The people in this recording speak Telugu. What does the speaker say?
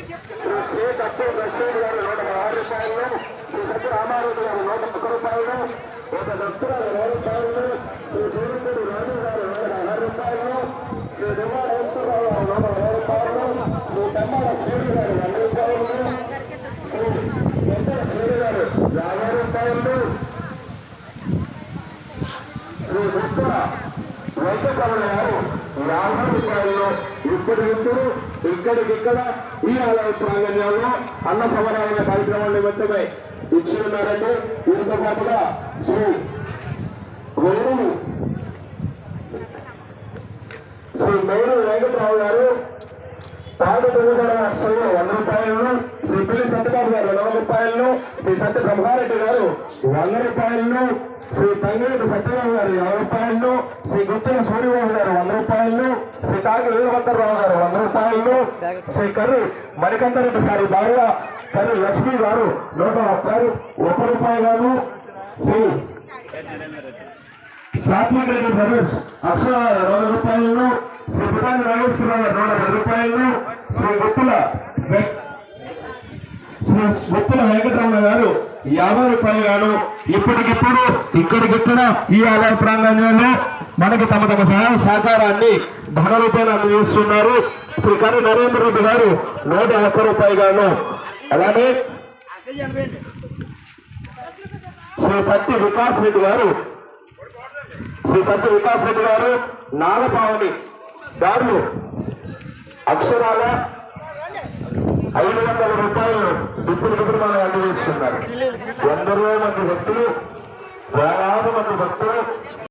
శ్రీ తప్పు రషీద్ గారు 116 రూపాయలు, శ్రీ సత్య రామారెడ్డి గారు 101 రూపాయలు, ఒక భక్తులు 20 రూపాయలు, శ్రీ దేవిపూడి రాజు గారు 116 రూపాయలు, శ్రీ దుర్గారావు గారు 120 రూపాయలు, శ్రీ తమ్మాల శ్రీడు గారు 100 రూపాయలు, శ్రీ వెంకట శ్రీడు గారు 50 రూపాయలు, శ్రీ గుప్త వెంకటరమణ గారు 50 రూపాయలు. ఇప్పుడు ఇక్కడికిక్కడ ఈ ఆలయ ప్రాంగణ్యంలో అన్న సమరాయణ కార్యక్రమం నిమిత్తమై ఇచ్చి ఉన్నారంటే దీంతో పాటుగా శ్రీ మేరు వెంకటరావు గారు తాడు రాష్ట్రంలో 100 రూపాయలను, శ్రీ పిల్లి సత్యబాబు గారు 100 రూపాయలను, శ్రీ సత్య బ్రహ్మారెడ్డి గారు 100 రూపాయలను, శ్రీ తంగేటి సత్యబాబు గారు 50 రూపాయలను, శ్రీ గుత్తుల సూర్యబాబు గారు 100 రూపాయలను, శ్రీ కాకి వీరభద్రరావు గారు 100 రూపాయలు, శ్రీ కర్రి మణికంఠరెడ్డి సారి భార్య కర్రి లక్ష్మీ గారు 101 రూపాయలను, శ్రీ సాత్విక్ రెడ్డి బ్రదర్స్ అక్షర 100 రూపాయలను, శ్రీ పితాని నాగేశ్వరరావు గారు 110 రూపాయలను, శ్రీ గుత్తుల వెంకటరమణ గారు 50 రూపాయలు గాను ఇప్పటికిప్పుడు ఇక్కడికిక్కడ ఈ ఆలయ ప్రాంగణంలో మనకి తమ సహాయ సహకారాన్ని ధన రూపాయలు అందజేస్తున్నారు. శ్రీ కర్రి నరేంద్ర రెడ్డి గారు 101 రూపాయలు గాను, అలానే శ్రీ సత్య వికాస్ రెడ్డి గారు నాగపావని దారులు అక్షరాల 500 రూపాయలు ఇప్పుడు మనం అందజేస్తున్నారు. ఎందరో మంది భక్తులు, వేలాది మంది భక్తులు